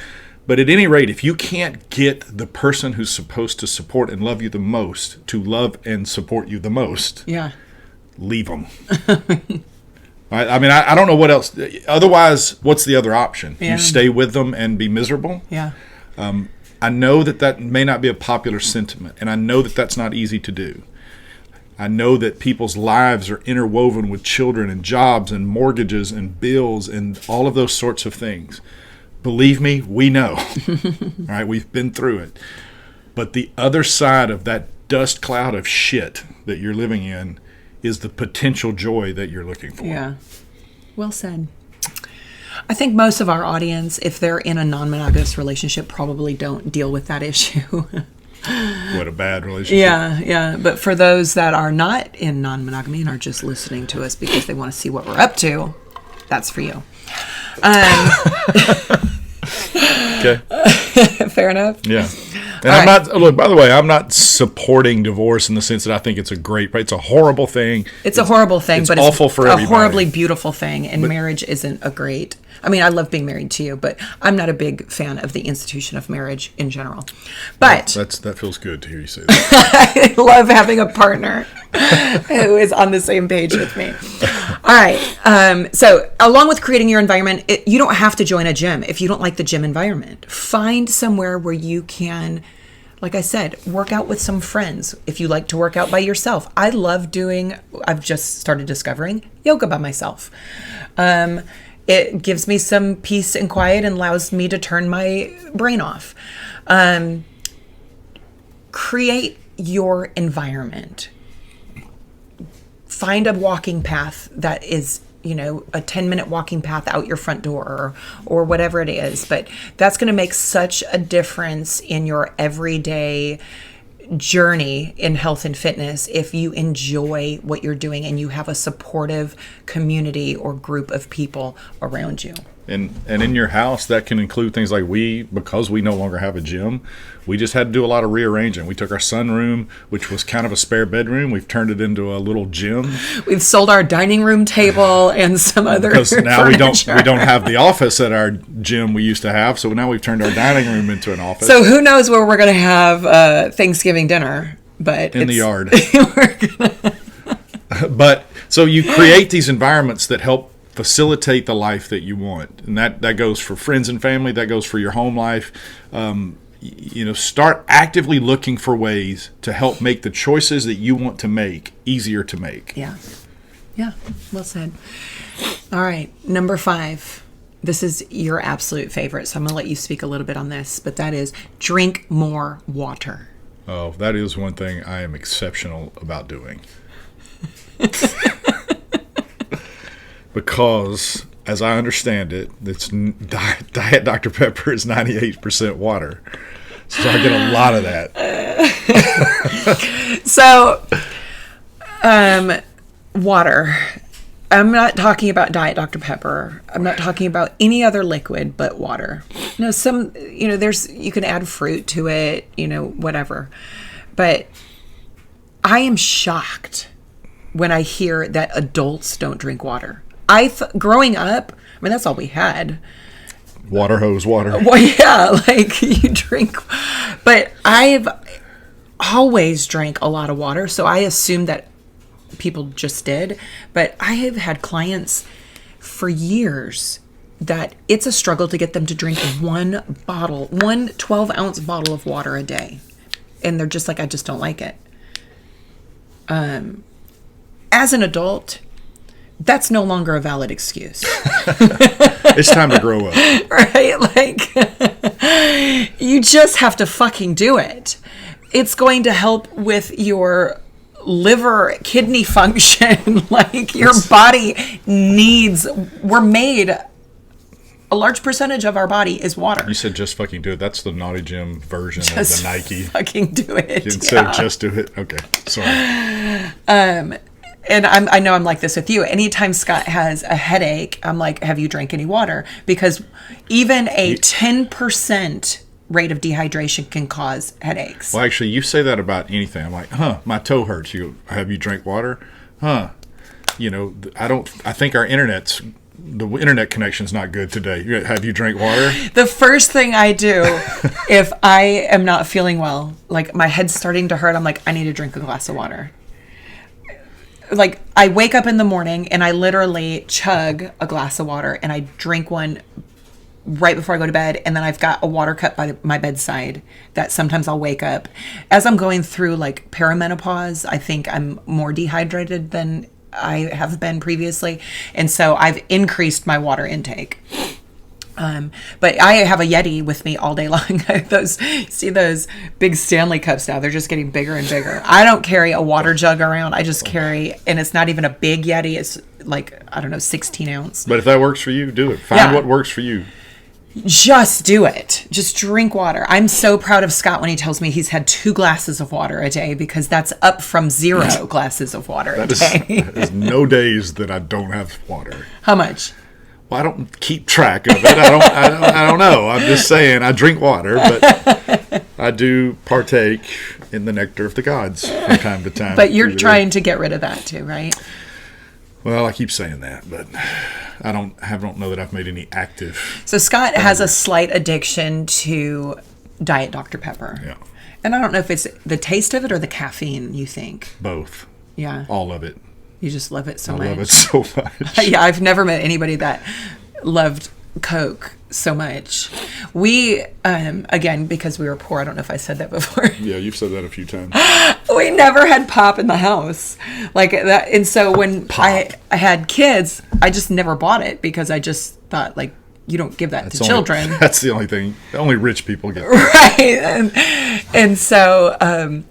But at any rate, if you can't get the person who's supposed to support and love you the most to love and support you the most, leave them. I mean, I don't know what else. Otherwise, what's the other option? You stay with them and be miserable? Yeah. I know that may not be a popular sentiment, and I know that that's not easy to do. I know that people's lives are interwoven with children and jobs and mortgages and bills and all of those sorts of things. Believe me, we know. All right, we've been through it. But the other side of that dust cloud of shit that you're living in is the potential joy that you're looking for. Yeah. Well said. I think most of our audience, if they're in a non-monogamous relationship, probably don't deal with that issue. What a bad relationship. Yeah. But for those that are not in non-monogamy and are just listening to us because they want to see what we're up to, that's for you. Okay. Fair enough. Yeah. And look, by the way, I'm not supporting divorce in the sense that I think it's it's a horrible thing. It's a horrible thing, but awful it's for a everybody. horribly beautiful thing. And marriage isn't a great. I mean, I love being married to you, but I'm not a big fan of the institution of marriage in general. But that feels good to hear you say that. I love having a partner who is on the same page with me. All right. So along with creating your environment, you don't have to join a gym if you don't like the gym environment. Find somewhere where you can, like I said, work out with some friends. If you like to work out by yourself, I've just started discovering yoga by myself. It gives me some peace and quiet and allows me to turn my brain off. Create your environment. Find a walking path that is, a 10-minute walking path out your front door or whatever it is. But that's going to make such a difference in your everyday journey in health and fitness if you enjoy what you're doing and you have a supportive community or group of people around you. And in your house, that can include things like because we no longer have a gym, we just had to do a lot of rearranging. We took our sunroom, which was kind of a spare bedroom. We've turned it into a little gym. We've sold our dining room table and some other because now furniture. we don't have the office at our gym we used to have. So now we've turned our dining room into an office. So who knows where we're going to have Thanksgiving dinner? But in the yard. But so you create these environments that help facilitate the life that you want, and that goes for friends and family. That goes for your home life. Start actively looking for ways to help make the choices that you want to make easier to make. Yeah. Well said. All right, number 5. This is your absolute favorite, so I'm going to let you speak a little bit on this, but that is drink more water. Oh, that is one thing I am exceptional about doing. Because, as I understand it, Diet Dr. Pepper is 98% water. So I get a lot of that. So, water. I'm not talking about Diet Dr. Pepper. I'm not talking about any other liquid but water. You can add fruit to it, whatever. But I am shocked when I hear that adults don't drink water. Growing up, that's all we had. Water hose water. Well, yeah, you drink. But I've always drank a lot of water, so I assumed that people just did. But I have had clients for years that it's a struggle to get them to drink one 12-ounce bottle of water a day. And they're just like, I just don't like it. As an adult, that's no longer a valid excuse. It's time to grow up. Right? You just have to fucking do it. It's going to help with your liver, kidney function. Your body needs, a large percentage of our body is water. You said just fucking do it. That's the Naughty Gym version of the Nike. Fucking do it. You said just do it. Okay, sorry. and I know I'm like this with you. Anytime Scott has a headache, I'm like, have you drank any water? Because even a 10% rate of dehydration can cause headaches. Well, actually, you say that about anything. I'm like, my toe hurts. You have you drank water? I think the internet connection's not good today. Have you drank water? The first thing I do if I am not feeling well, like my head's starting to hurt, I'm like, I need to drink a glass of water. Like, I wake up in the morning and I literally chug a glass of water and I drink one right before I go to bed. And then I've got a water cup by my bedside that sometimes I'll wake up. As I'm going through like perimenopause, I think I'm more dehydrated than I have been previously. And so I've increased my water intake. But I have a Yeti with me all day long. See those big Stanley cups now? They're just getting bigger and bigger. I don't carry a water jug around. I just carry, and it's not even a big Yeti. It's like, I don't know, 16 ounce. But if that works for you, do it. Find what works for you. Just do it. Just drink water. I'm so proud of Scott when he tells me he's had 2 glasses of water a day, because that's up from 0 glasses of water a day. That is no days that I don't have water. How much? Well, I don't keep track of it. I don't know. I'm just saying I drink water, but I do partake in the nectar of the gods from time to time. But you're trying to get rid of that too, right? Well, I keep saying that, but I don't know that I've made any active. So Scott has a slight addiction to Diet Dr. Pepper. Yeah. And I don't know if it's the taste of it or the caffeine, you think? Both. Yeah. All of it. You just love it so much. I love it so much. Yeah, I've never met anybody that loved Coke so much. We, again, because we were poor, I don't know if I said that before. Yeah, you've said that a few times. We never had pop in the house. Like that. And so when I had kids, I just never bought it, because I just thought, like, you don't give that to children. That's the only thing. Only rich people get that. Right. And so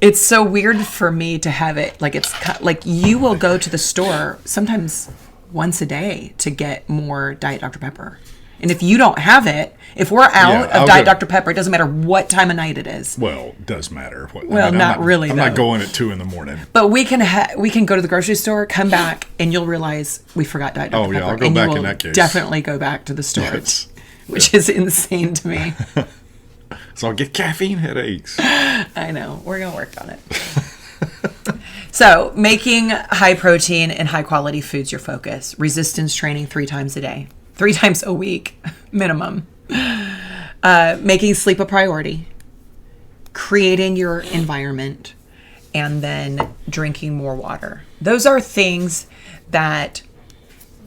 it's so weird for me to have it. Like, it's like you will go to the store sometimes once a day to get more Diet Dr. Pepper. And if you don't have it, if we're out of Diet Dr. Pepper, it doesn't matter what time of night it is. Well, it does matter. I'm not going at 2 a.m. But we can go to the grocery store, come back, and you'll realize we forgot Diet Dr. Pepper. Oh, yeah, I'll go back in that case. Definitely go back to the store, which is insane to me. So I'll get caffeine headaches. I know. We're going to work on it. So, making high protein and high quality foods your focus. Resistance training 3 times a day. 3 times a week, minimum. Making sleep a priority. Creating your environment. And then drinking more water. Those are things that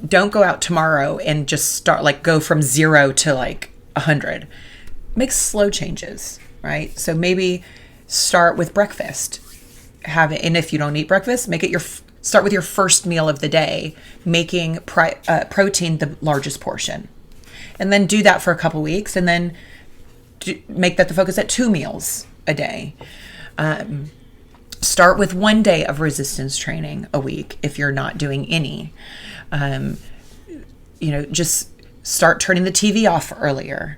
don't go out tomorrow and just start, like, go from 0 to like 100. Make slow changes, right? So maybe start with breakfast. And if you don't eat breakfast, make it start with your first meal of the day, making protein the largest portion. And then do that for a couple weeks, and then make that the focus at 2 meals a day. Start with 1 day of resistance training a week if you're not doing any. Just start turning the TV off earlier.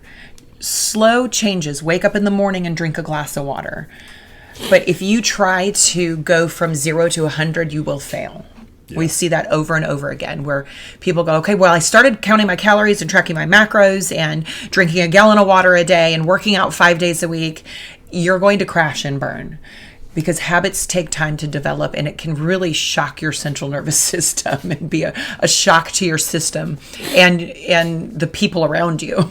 Slow changes. Wake up in the morning and drink a glass of water. But if you try to go from 0 to 100, you will fail. Yeah. We see that over and over again, where people go, okay, well, I started counting my calories and tracking my macros and drinking a gallon of water a day and working out 5 days a week. You're going to crash and burn, because habits take time to develop, and it can really shock your central nervous system and be a shock to your system and the people around you.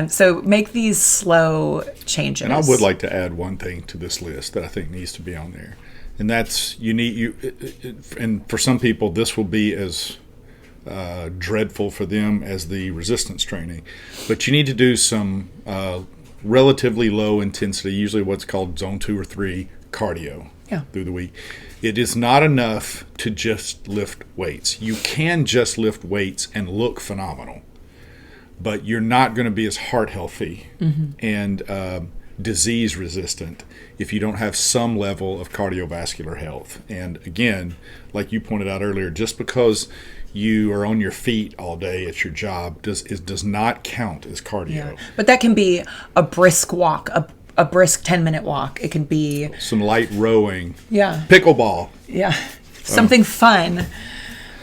So make these slow changes. And I would like to add one thing to this list that I think needs to be on there. And that's and for some people, this will be as dreadful for them as the resistance training. But you need to do some relatively low intensity, usually what's called zone 2 or 3 cardio through the week. It is not enough to just lift weights. You can just lift weights and look phenomenal, but you're not going to be as heart healthy and disease resistant if you don't have some level of cardiovascular health. And again, like you pointed out earlier, just because you are on your feet all day at your job does not count as cardio. Yeah. But that can be a brisk walk, a brisk 10-minute walk. It can be some light rowing. Yeah. Pickleball. Yeah. Something fun.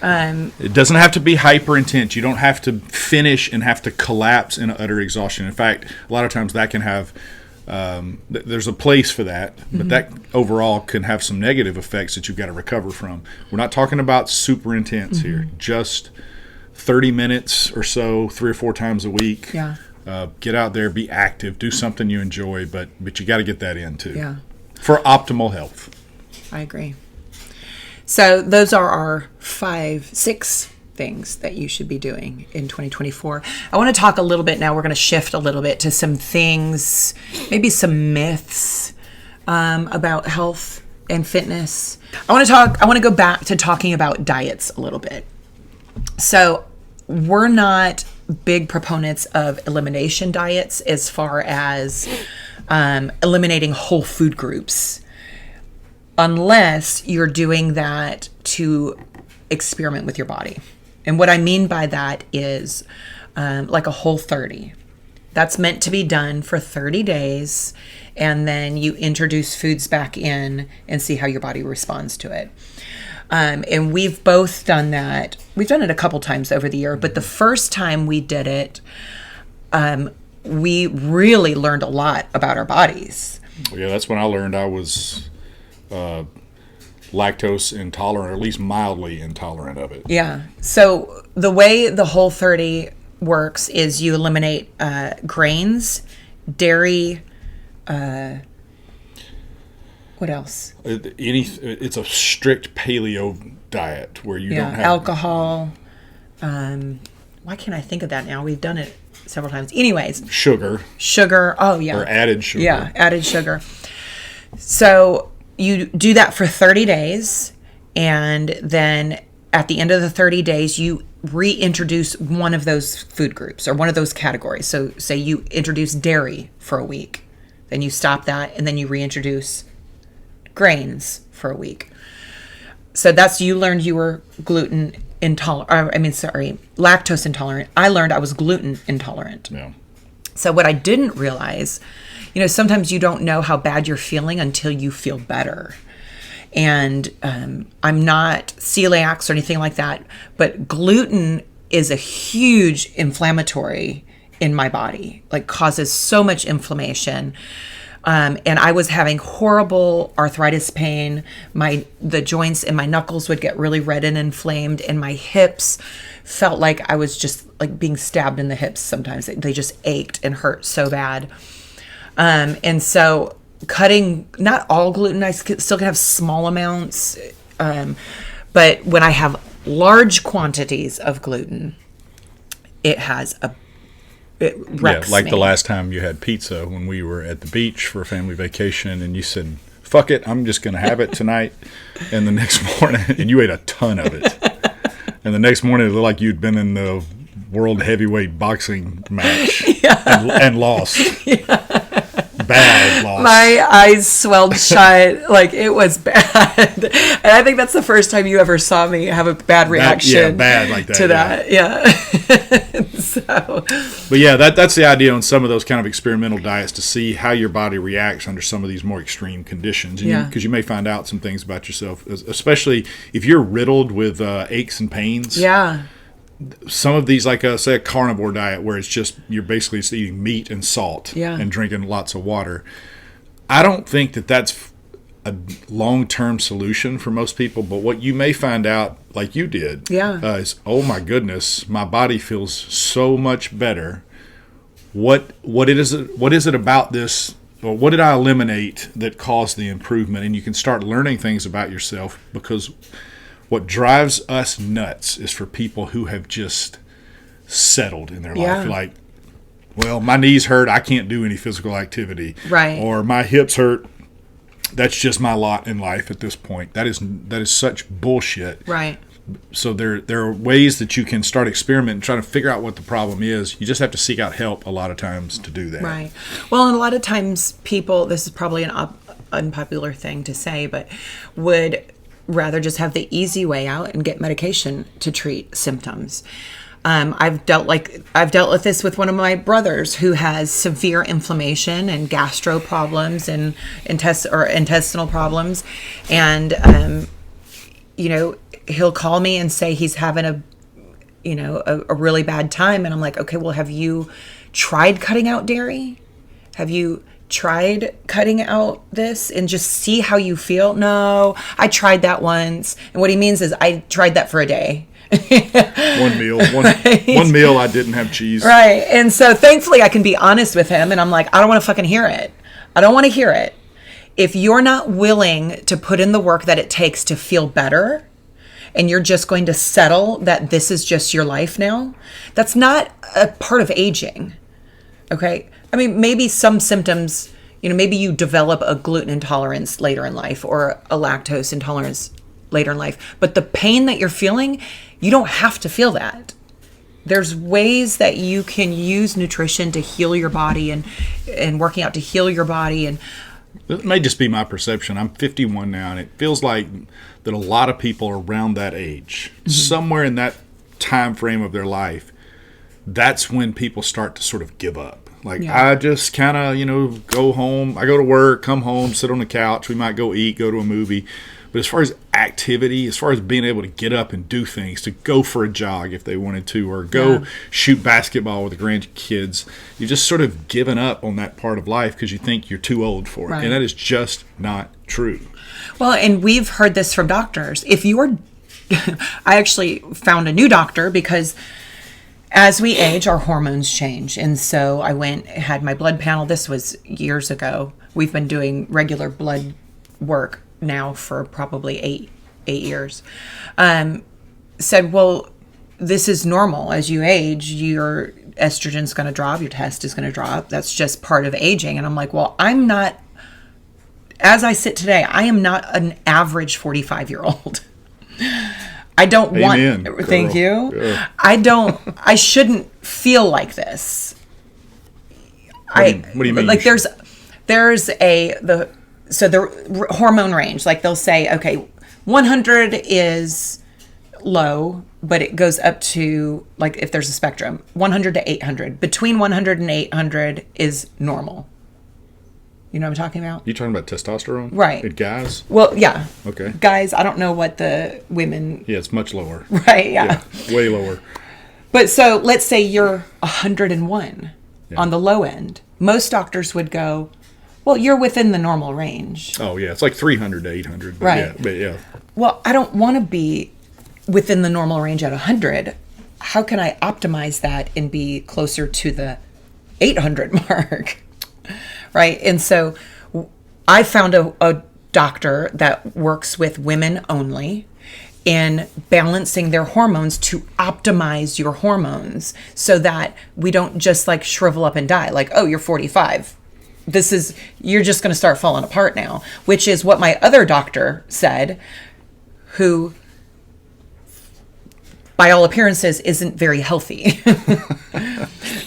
It doesn't have to be hyper intense. You don't have to finish and have to collapse in utter exhaustion. In fact, a lot of times that can have, there's a place for that, but that overall can have some negative effects that you've got to recover from. We're not talking about super intense here. Just 30 minutes or so, 3 or 4 times a week. Yeah. Get out there, be active, do something you enjoy, but you got to get that in too. Yeah. For optimal health. I agree. So those are our 6 things that you should be doing in 2024. I want to talk a little bit now. We're going to shift a little bit to some things, maybe some myths about health and fitness. I want to go back to talking about diets a little bit. So we're not big proponents of elimination diets as far as eliminating whole food groups, unless you're doing that to experiment with your body. And what I mean by that is like a Whole30. That's meant to be done for 30 days, and then you introduce foods back in and see how your body responds to it. And we've both done that. We've done it a couple times over the year, but the first time we did it, we really learned a lot about our bodies. Yeah, that's when I learned I was lactose intolerant, or at least mildly intolerant of it. Yeah. So the way the Whole30 works is you eliminate grains, dairy, what else? It's a strict paleo diet where you don't have alcohol. Why can't I think of that now? We've done it several times. Anyways. Sugar. Oh, yeah. Or added sugar. Yeah, added sugar. So you do that for 30 days, and then at the end of the 30 days, you reintroduce one of those food groups or one of those categories. So say you introduce dairy for a week, then you stop that, and then you reintroduce grains for a week. So that's, you learned you were lactose intolerant. I learned I was gluten intolerant. Yeah. So what I didn't realize, sometimes you don't know how bad you're feeling until you feel better. And I'm not celiac or anything like that, but gluten is a huge inflammatory in my body, like causes so much inflammation. And I was having horrible arthritis pain. The joints in my knuckles would get really red and inflamed, and my hips felt like I was just like being stabbed in the hips sometimes. They just ached and hurt so bad. And so cutting, not all gluten, I still can have small amounts. But when I have large quantities of gluten, it wrecks like me. the last time you had pizza when we were at the beach for a family vacation, and you said, fuck it, I'm just going to have it tonight. And the next morning, and you ate a ton of it. And the next morning, it looked like you'd been in the world heavyweight boxing match and lost. Yeah. Bad loss. My eyes swelled shut. Like, it was bad. And I think that's the first time you ever saw me have a bad reaction bad like that, to that. Yeah. But yeah, that's the idea on some of those kind of experimental diets, to see how your body reacts under some of these more extreme conditions. Because you may find out some things about yourself, especially if you're riddled with aches and pains. Yeah. Some of these, like say a carnivore diet, where it's just you're basically just eating meat and salt and drinking lots of water. I don't think that's a long-term solution for most people. But what you may find out, like you did, is, oh my goodness, my body feels so much better. What is it about this? Or what did I eliminate that caused the improvement? And you can start learning things about yourself, because what drives us nuts is for people who have just settled in their life. Like, well, my knees hurt, I can't do any physical activity. Right. Or my hips hurt, that's just my lot in life at this point. That is such bullshit. Right. So there are ways that you can start experimenting, trying to figure out what the problem is. You just have to seek out help a lot of times to do that. Right. Well, and a lot of times people, this is probably an unpopular thing to say, but would rather just have the easy way out and get medication to treat symptoms. I've dealt with this with one of my brothers who has severe inflammation and gastro problems and intestinal problems. And, he'll call me and say he's having a really bad time. And I'm like, okay, well, have you tried cutting out dairy? Have you tried cutting out this and just see how you feel? No, I tried that once. And what he means is I tried that for a day. One meal, one meal I didn't have cheese. Right. And so thankfully I can be honest with him, and I'm like, I don't want to fucking hear it. I don't want to hear it. If you're not willing to put in the work that it takes to feel better, and you're just going to settle that this is just your life now, that's not a part of aging. Okay? I mean, maybe some symptoms, maybe you develop a gluten intolerance later in life or a lactose intolerance later in life. But the pain that you're feeling, you don't have to feel that. There's ways that you can use nutrition to heal your body and working out to heal your body. And it may just be my perception. I'm 51 now, and it feels like that a lot of people around that age, somewhere in that time frame of their life, that's when people start to sort of give up. Like, I just kind of, go home. I go to work, come home, sit on the couch. We might go eat, go to a movie. But as far as activity, as far as being able to get up and do things, to go for a jog if they wanted to, or go shoot basketball with the grandkids, you're just sort of giving up on that part of life because you think you're too old for it. Right. And that is just not true. Well, and we've heard this from doctors. If you're, I actually found a new doctor because as we age, our hormones change. And so I had my blood panel. This was years ago. We've been doing regular blood work now for probably eight years. Said, well, this is normal. As you age, your estrogen's going to drop, your test is going to drop. That's just part of aging. And I'm like, well, I'm not, as I sit today, I am not an average 45-year-old. I don't Amen, want, thank you. Yeah. I shouldn't feel like this. What do you mean? Like there's the hormone range, like they'll say, okay, 100 is low, but it goes up to, like, if there's a spectrum, 100 to 800. Between 100 and 800 is normal. You know what I'm talking about? You talking about testosterone? Right. In guys? Well, yeah. Okay. Guys, I don't know what the women... Yeah, it's much lower. Right, yeah. Way lower. But so let's say you're 101 on the low end. Most doctors would go, well, you're within the normal range. Oh, yeah. It's like 300 to 800. But right. Yeah. Well, I don't want to be within the normal range at 100. How can I optimize that and be closer to the 800 mark? Right. And so I found a doctor that works with women only in balancing their hormones to optimize your hormones so that we don't just like shrivel up and die. Like, oh, you're 45. You're just going to start falling apart now, which is what my other doctor said, who by all appearances isn't very healthy.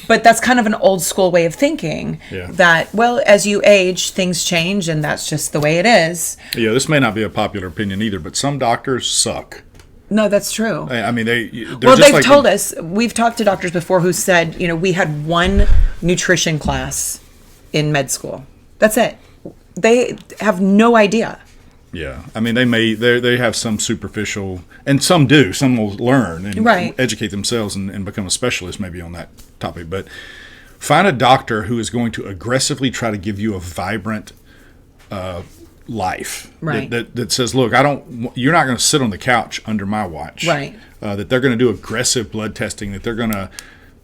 But that's kind of an old school way of thinking that, well, as you age, things change and that's just the way it is. Yeah, this may not be a popular opinion either, but some doctors suck. No, that's true. I mean, they've told us, we've talked to doctors before who said, we had one nutrition class in med school. That's it. They have no idea. Yeah. I mean, they have some superficial, and some do. Some will learn and educate themselves and become a specialist maybe on that topic. But find a doctor who is going to aggressively try to give you a vibrant life. Right. That says, look, you're not going to sit on the couch under my watch. Right. That they're going to do aggressive blood testing, that they're going to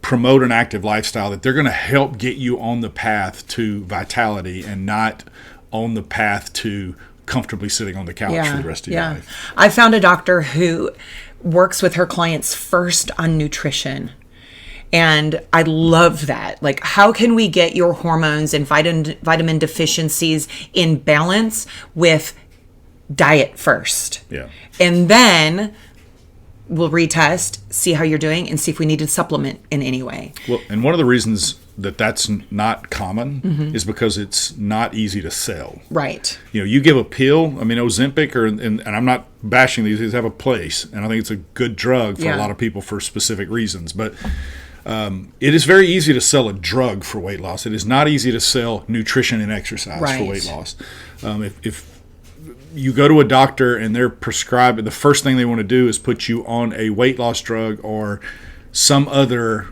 promote an active lifestyle, that they're going to help get you on the path to vitality and not on the path to comfortably sitting on the couch for the rest of your life. I found a doctor who works with her clients first on nutrition. And I love that. Like, how can we get your hormones and vitamin deficiencies in balance with diet first? Yeah. And then we'll retest, see how you're doing, and see if we need to supplement in any way. Well, and one of the reasons that's not common is because it's not easy to sell. Right. You give a pill, I mean, Ozempic, and I'm not bashing these have a place, and I think it's a good drug for a lot of people for specific reasons. But it is very easy to sell a drug for weight loss. It is not easy to sell nutrition and exercise for weight loss. If you go to a doctor and they're prescribing, the first thing they want to do is put you on a weight loss drug or some other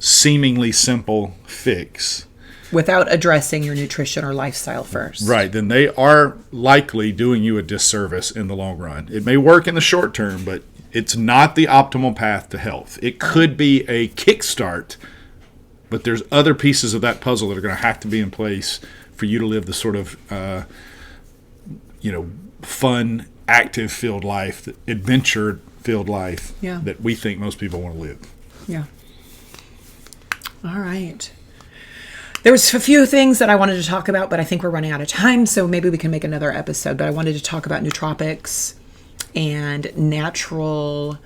seemingly simple fix without addressing your nutrition or lifestyle first. Right, then they are likely doing you a disservice in the long run. It may work in the short term, but it's not the optimal path to health. It could be a kickstart, but there's other pieces of that puzzle that are going to have to be in place for you to live the sort of fun, active-filled life, adventure-filled life that we think most people want to live. Yeah. All right. There was a few things that I wanted to talk about, but I think we're running out of time, so maybe we can make another episode. But I wanted to talk about nootropics and natural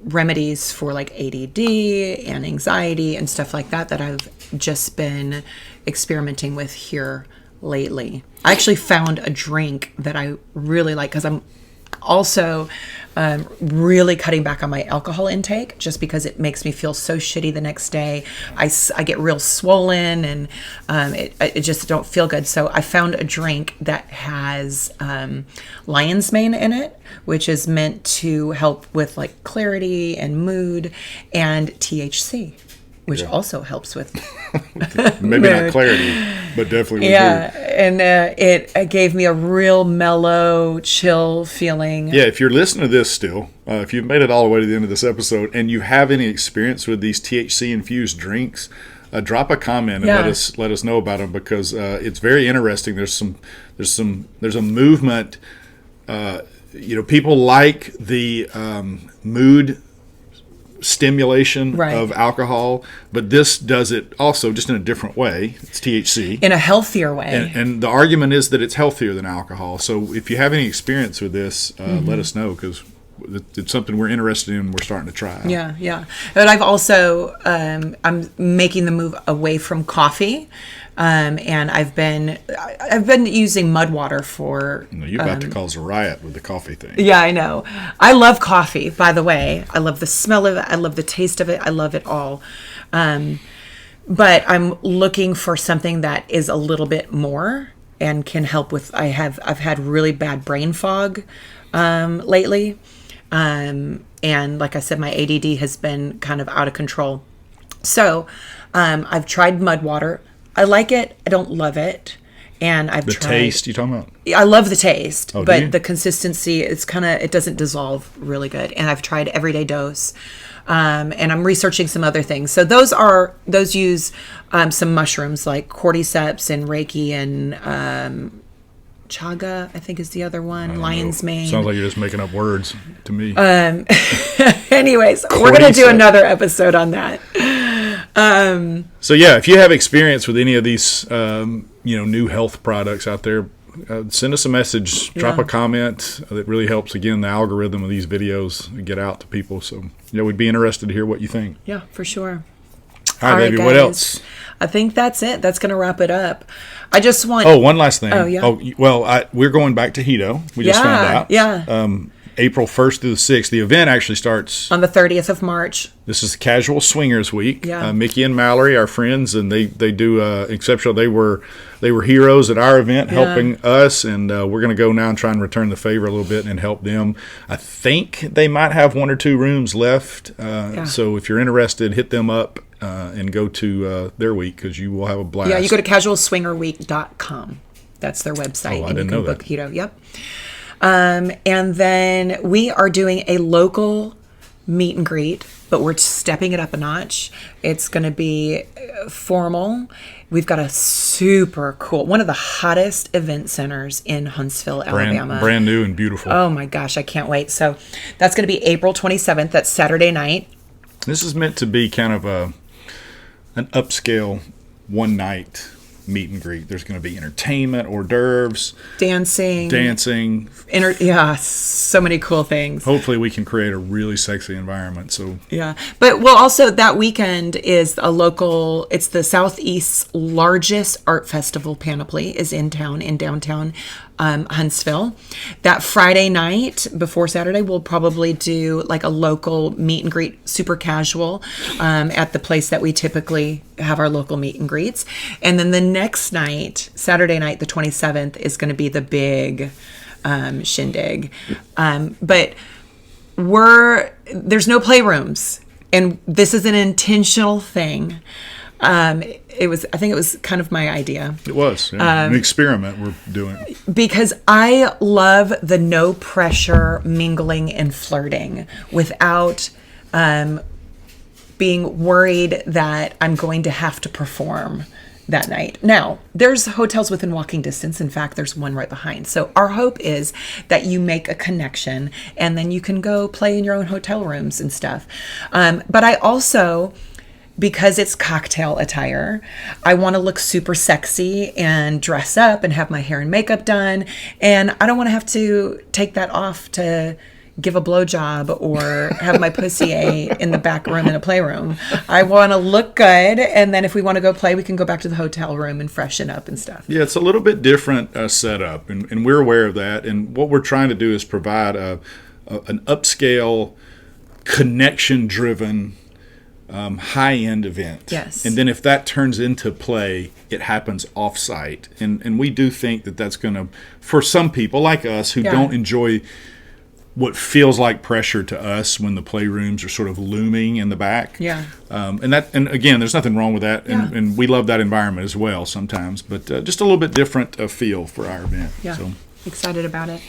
remedies for like ADD and anxiety and stuff like that I've just been experimenting with here lately. I actually found a drink that I really like because I'm also really cutting back on my alcohol intake just because it makes me feel so shitty the next day. I get real swollen and it just don't feel good. So I found a drink that has lion's mane in it, which is meant to help with like clarity and mood, and THC, which also helps with maybe not clarity, but definitely with mood. And it gave me a real mellow, chill feeling. Yeah, if you're listening to this still, if you've made it all the way to the end of this episode and you have any experience with these THC infused drinks, drop a comment and let us know about them, because it's very interesting. There's a movement. People like the mood stimulation of alcohol, but this does it also just in a different way. It's THC in a healthier way, and the argument is that it's healthier than alcohol. So if you have any experience with this, let us know, because it's something we're interested in and we're starting to try out. Yeah. But I've also I'm making the move away from coffee, and I've been using mud water for. You're about to cause a riot with the coffee thing. Yeah, I know. I love coffee, by the way. I love the smell of it. I love the taste of it. I love it all. But I'm looking for something that is a little bit more and can help with. I've had really bad brain fog lately. And like I said, my ADD has been kind of out of control. So I've tried mud water. I like it. I don't love it. And I've tried... The taste you talking about? I love the taste, but the consistency, it doesn't dissolve really good. And I've tried everyday dose. And I'm researching some other things. So those use some mushrooms like cordyceps and Reiki and chaga, I think is the other one, lion's mane. Sounds like you're just making up words to me. Anyways, we're going to do another episode on that. So yeah, if you have experience with any of these, new health products out there, send us a message, drop a comment. That really helps, again, the algorithm of these videos get out to people. So, we'd be interested to hear what you think. Yeah, for sure. All right, baby, guys. what else? I think that's it. That's going to wrap it up. I just want... Oh, one last thing. Oh, yeah. We're going back to Hito. We just found out. Yeah. April 1st through the 6th. The event actually starts... on the 30th of March. This is Casual Swingers Week. Yeah. Mickey and Mallory, our friends, and they do exceptional. They were heroes at our event, helping us, and we're going to go now and try and return the favor a little bit and help them. I think they might have 1 or 2 rooms left. So if you're interested, hit them up and go to their week, because you will have a blast. Yeah, you go to casualswingerweek.com. That's their website. Oh, I didn't know that. Book Hito. Yep. And then we are doing a local meet and greet, but we're stepping it up a notch. It's going to be formal. We've got a super cool, one of the hottest event centers in Huntsville, Alabama. Brand new and beautiful. Oh my gosh, I can't wait. So that's going to be April 27th. That's Saturday night. This is meant to be kind of an upscale one-night meet and greet. There's going to be entertainment, hors d'oeuvres, dancing, so so many cool things. Hopefully we can create a really sexy environment. So Yeah. But well, also that weekend is it's the Southeast's largest art festival. Panoply is in downtown Huntsville. That Friday night before Saturday, we'll probably do like a local meet and greet, super casual, at the place that we typically have our local meet and greets. And then the next night, Saturday night, the 27th, is going to be the big shindig. But there's no playrooms, and this is an intentional thing. I think it was kind of my idea. it was an experiment we're doing. Because I love the no pressure mingling and flirting without being worried that I'm going to have to perform that night. Now, there's hotels within walking distance. In fact, there's one right behind. So our hope is that you make a connection and then you can go play in your own hotel rooms and stuff. But I also, because it's cocktail attire, I want to look super sexy and dress up and have my hair and makeup done. And I don't want to have to take that off to give a blowjob or have my pussy ate in the back room in a playroom. I want to look good. And then if we want to go play, we can go back to the hotel room and freshen up and stuff. Yeah, it's a little bit different setup, and we're aware of that. And what we're trying to do is provide an upscale, connection-driven, high-end event. Yes. And then if that turns into play, it happens off-site. And we do think that that's going to, for some people like us who don't enjoy what feels like pressure to us when the playrooms are sort of looming in the back. Yeah. And again, there's nothing wrong with that. And we love that environment as well sometimes, but just a little bit different feel for our event. Yeah. So Excited about it.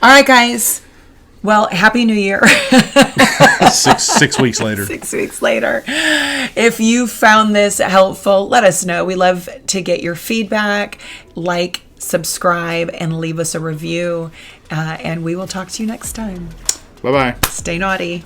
All right, guys. Well, Happy New Year. 6 weeks later. 6 weeks later. If you found this helpful, let us know. We love to get your feedback. Like, subscribe, and leave us a review. And we will talk to you next time. Bye-bye. Stay naughty.